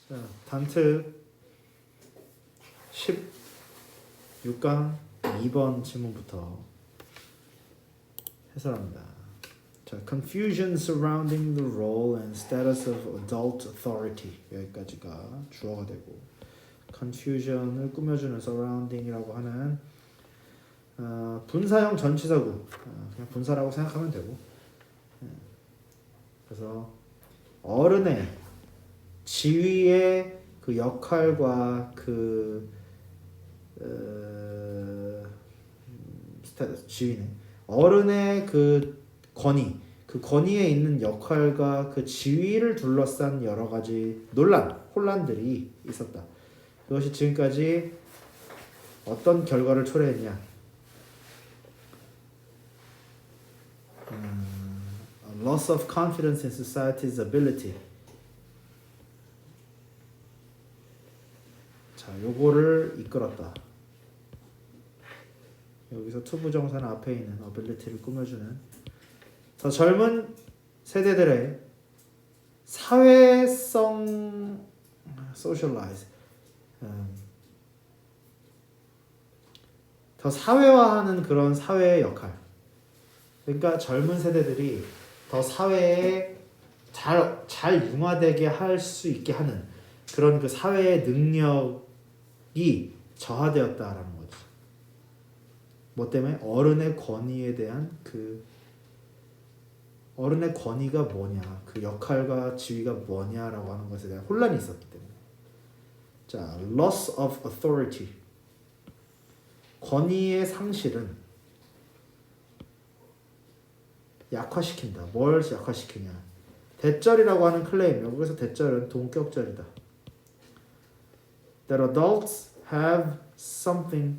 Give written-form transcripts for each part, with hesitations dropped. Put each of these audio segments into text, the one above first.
자, 단트 16강 2번 질문부터 해설합니다. 자, confusion surrounding the role and status of adult authority 여기까지가 주어가 되고 confusion을 꾸며주는 surrounding이라고 하는 분사형 전치사구 그냥 분사라고 생각하면 되고 그래서 어른의 지위의 그 역할과 그 스테이터스 지위네 어른의 그 권위 그 권위에 있는 역할과 그 지위를 둘러싼 여러 가지 논란 혼란들이 있었다. 그것이 지금까지 어떤 결과를 초래했냐? Loss of confidence in society's ability. 자, 요거를 이끌었다. 여기서 투부정사는 앞에 있는 ability를 꾸며주는 더 젊은 세대들의 사회성 socialize 더 사회화하는 그런 사회의 역할. 그러니까 젊은 세대들이 더 사회에 잘 융화되게 할 수 있게 하는 그런 그 사회의 능력이 저하되었다라는 거지. 뭐 때문에? 어른의 권위에 대한 그 어른의 권위가 뭐냐, 그 역할과 지위가 뭐냐라고 하는 것에 대한 혼란이 있었기 때문에. 자, loss of authority. 권위의 상실은 약화시킨다. 뭘 약화시키냐? 대절이라고 하는 클레임. 여기서 대절은 동격절이다. That adults have something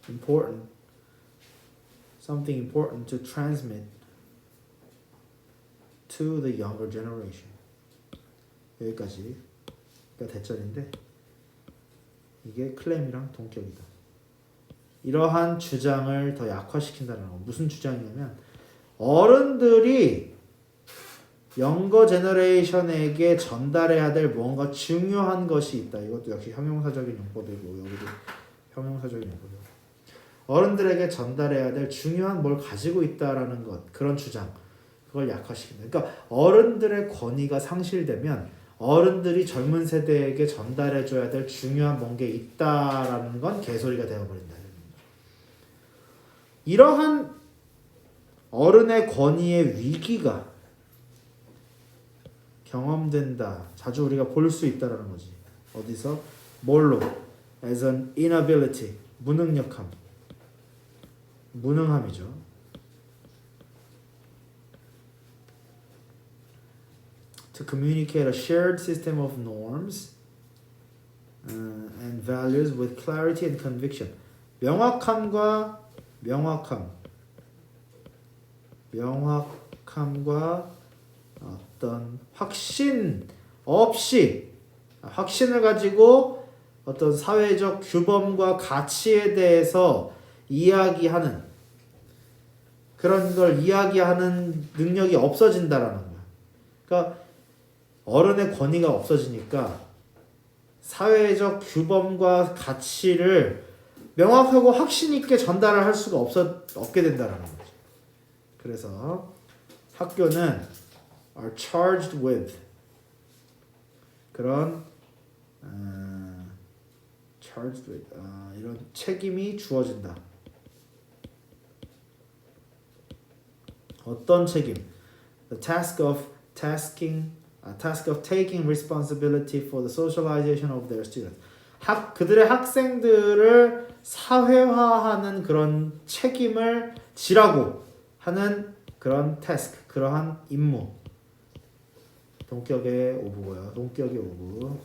important to transmit to the younger generation. 여기까지가 대절인데 이게 클레임이랑 동격이다. 이러한 주장을 더 약화시킨다는 거. 무슨 주장이냐면 어른들이 영거 제너레이션에게 전달해야 될 뭔가 중요한 것이 있다. 이것도 역시 형용사적인 용법이고 여기도 형용사적인 용법이고 어른들에게 전달해야 될 중요한 뭘 가지고 있다라는 것 그런 주장 그걸 약화시킨다. 그러니까 어른들의 권위가 상실되면 어른들이 젊은 세대에게 전달해줘야 될 중요한 뭔게 있다라는 건 개소리가 되어버린다. 이러한 어른의 권위의 위기가 경험된다. 자주 우리가 볼 수 있다라는 거지. 어디서? 뭘로? As an inability. 무능력함. 무능함이죠. To communicate a shared system of norms and values with clarity and conviction. 명확함과 어떤 확신 없이 확신을 가지고 어떤 사회적 규범과 가치에 대해서 이야기하는 그런 걸 이야기하는 능력이 없어진다라는 거야. 그러니까 어른의 권위가 없어지니까 사회적 규범과 가치를 명확하고 확신 있게 전달을 할 수가 없게 된다라는 거죠. 그래서 학교는 are charged with 그런 charged with 이런 책임이 주어진다. 어떤 책임? The task of taking responsibility for the socialization of their students. 그들의 학생들을 사회화하는 그런 책임을 지라고 하는 그런 task, 그러한 임무. 동격의 오브고요. 동격의 오브.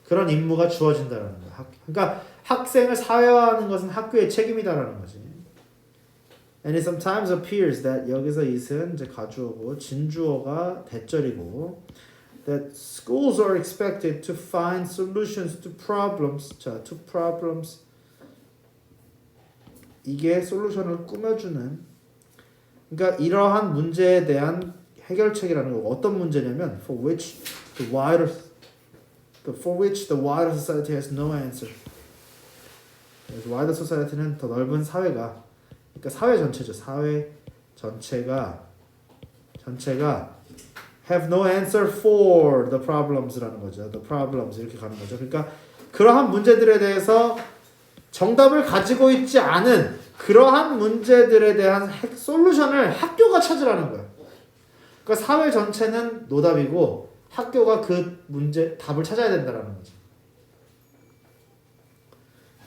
그런 임무가 주어진다라는 거야. 그러니까 학생을 사회화하는 것은 학교의 책임이다라는 거지. And it sometimes appears that 여기서 it은 이제 가주어고 진주어가 대절이고 that schools are expected to find solutions to problems. 자, to problems. 이게 솔루션을 꾸며주는 그러니까 이러한 문제에 대한 해결책이라는 거 어떤 문제냐면 for which the wider society has no answer. 그래서 wider society는 더 넓은 사회가 그러니까 사회 전체죠. 사회 전체가 have no answer for the problems라는 거죠. the problems 이렇게 가는 거죠. 그러니까 그러한 문제들에 대해서 정답을 가지고 있지 않은 그러한 문제들에 대한 솔루션을 학교가 찾으라는 거예요. 그러니까 사회 전체는 노답이고 학교가 그 문제 답을 찾아야 된다라는 거죠.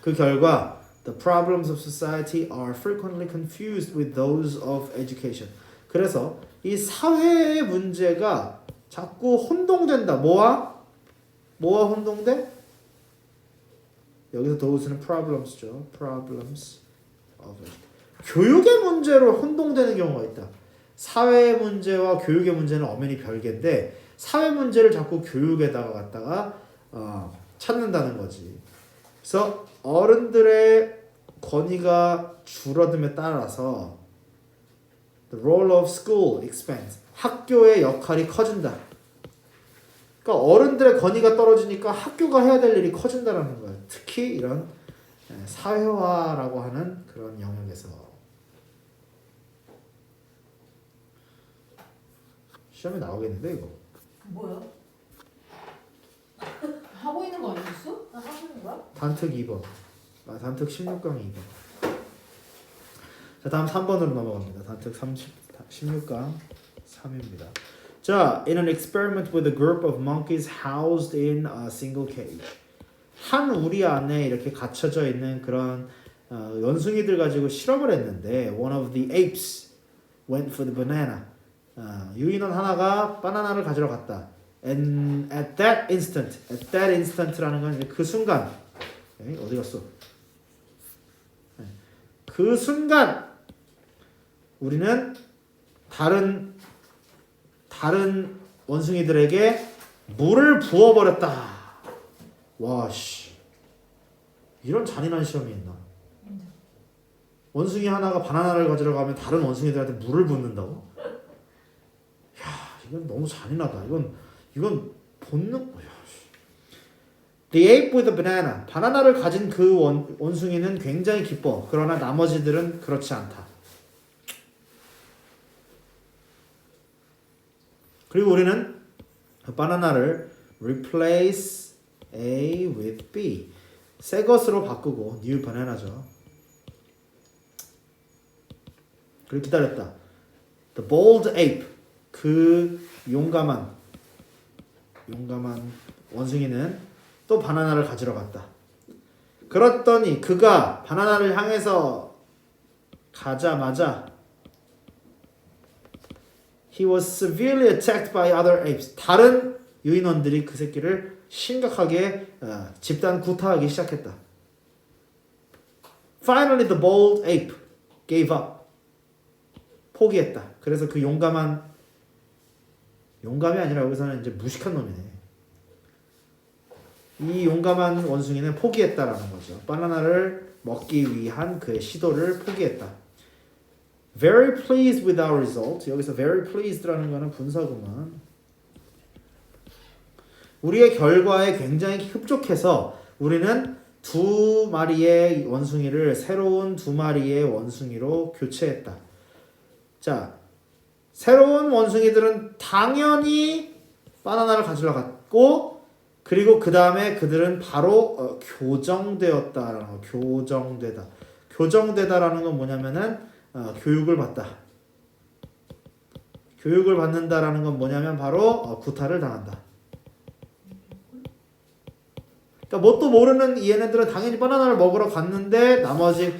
그 결과 the problems of society are frequently confused with those of education. 그래서 이 사회의 문제가 자꾸 혼동된다. 뭐와 혼동돼? 여기서 those는 problems죠. problems of education. 교육의 문제로 혼동되는 경우가 있다. 사회 문제와 교육의 문제는 엄연히 별개인데 사회 문제를 자꾸 교육에다가 갖다가 찾는다는 거지. 그래서 어른들의 권위가 줄어듦에 따라서 the role of school expands. 학교의 역할이 커진다. 그러니까 어른들의 권위가 떨어지니까 학교가 해야 될 일이 커진다라는 거예요. 특히 이런 사회화라고 하는 그런 영역에서. 시험에 나오겠는데 이거. 뭐야? 하고 있는 거 아니었어? 나 하고 있는 거야? 단특 2번. 단특 16강 2번. 자, 다음 3번으로 넘어갑니다. 단특 16강 3입니다. 자, in an experiment with a group of monkeys housed in a single cage. 한 우리 안에 이렇게 갇혀져 있는 그런 원숭이들 가지고 실험을 했는데 one of the apes went for the banana. 유인원 하나가 바나나를 가지러 갔다. And at that instant라는 건 그 순간, 어디 갔어? 그 순간 우리는 다른 원숭이들에게 물을 부어버렸다. 와 씨, 이런 잔인한 시험이 있나? 원숭이 하나가 바나나를 가지러 가면 다른 원숭이들한테 물을 붓는다고? 이건 너무 잔인하다. 이건 본능. The ape with a banana. 바나나를 가진 그 원숭이는 굉장히 기뻐. 그러나 나머지들은 그렇지 않다. 그리고 우리는 바나나를 replace A with B. 새 것으로 바꾸고 new banana죠. 그리고 기다렸다. The bold ape. 그 용감한 원숭이는 또 바나나를 가지러 갔다. 그랬더니 그가 바나나를 향해서 가자마자 he was severely attacked by other apes. 다른 유인원들이 그 새끼를 심각하게 집단 구타하기 시작했다. Finally the bold ape gave up. 포기했다. 그래서 그 용감이 아니라 여기서는 이제 무식한 놈이네. 이 용감한 원숭이는 포기했다라는 거죠. 바나나를 먹기 위한 그의 시도를 포기했다. Very pleased with our result. 여기서 very pleased라는 거는 분사구문. 우리의 결과에 굉장히 흡족해서 우리는 두 마리의 원숭이를 새로운 두 마리의 원숭이로 교체했다. 자, 새로운 원숭이들은 당연히 바나나를 가지러 갔고 그리고 그 다음에 그들은 바로 교정되었다라는 거. 교정되다라는 건 뭐냐면은 교육을 받다. 교육을 받는다라는 건 뭐냐면 바로 구타를 당한다. 그러니까 뭣도 모르는 얘네들은 당연히 바나나를 먹으러 갔는데 나머지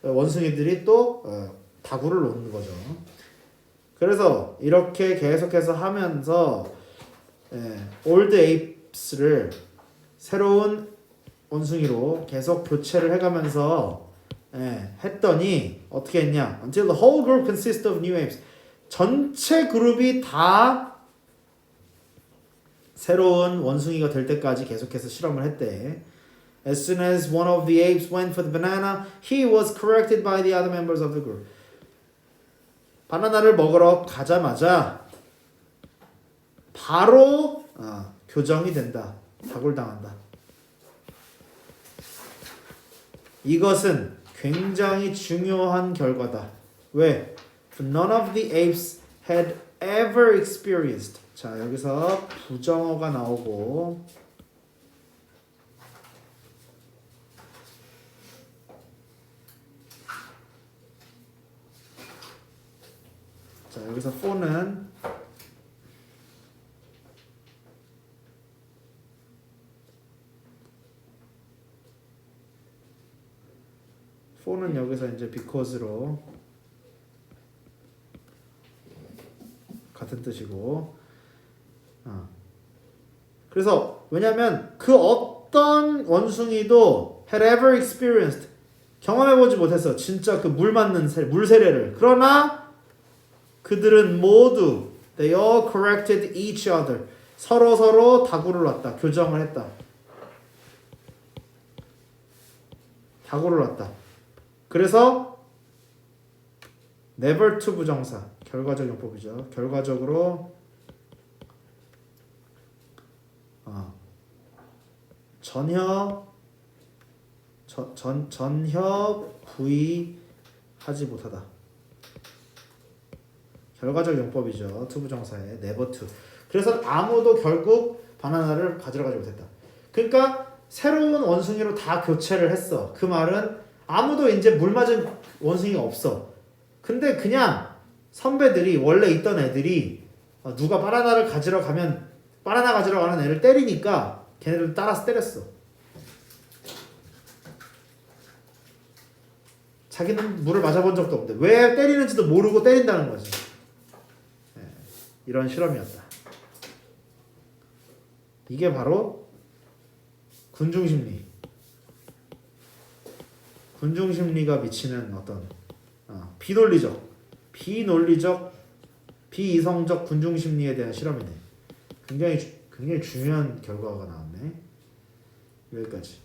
원숭이들이 또 다구를 놓는 거죠. 그래서 이렇게 계속해서 하면서 올드 에이프스를 새로운 원숭이로 계속 교체를 해가면서 했더니 어떻게 했냐? Until the whole group consists of new apes. 전체 그룹이 다 새로운 원숭이가 될 때까지 계속해서 실험을 했대. As soon as one of the apes went for the banana, he was corrected by the other members of the group. 바나나를 먹으러 가자마자 바로 교정이 된다. 다굴당한다. 이것은 굉장히 중요한 결과다. 왜? None of the apes had ever experienced. 자, 여기서 부정어가 나오고 자, 여기서 for는 for는 여기서 이제 because로 같은 뜻이고, 그래서 왜냐하면 그 어떤 원숭이도 had ever experienced 경험해보지 못했어. 진짜 그 물 맞는 물 세례를. 그러나 그들은 모두 they all corrected each other. 서로 다구를 놨다. 교정을 했다. 다구를 놨다. 그래서 never to 부정사 결과적 용법이죠. 결과적으로 전혀 부의하지 못하다. 결과적 용법이죠. to 부정사에 never to. 그래서 아무도 결국 바나나를 가지러 가지 못했다. 그러니까 새로운 원숭이로 다 교체를 했어. 그 말은 아무도 이제 물 맞은 원숭이가 없어. 근데 그냥 선배들이 원래 있던 애들이 누가 바나나 가지러 가는 애를 때리니까 걔네들 따라서 때렸어. 자기는 물을 맞아본 적도 없는데 왜 때리는지도 모르고 때린다는 거지. 이런 실험이었다. 이게 바로 군중심리가 미치는 어떤 비논리적, 비이성적 군중심리에 대한 실험이네. 굉장히 중요한 결과가 나왔네. 여기까지.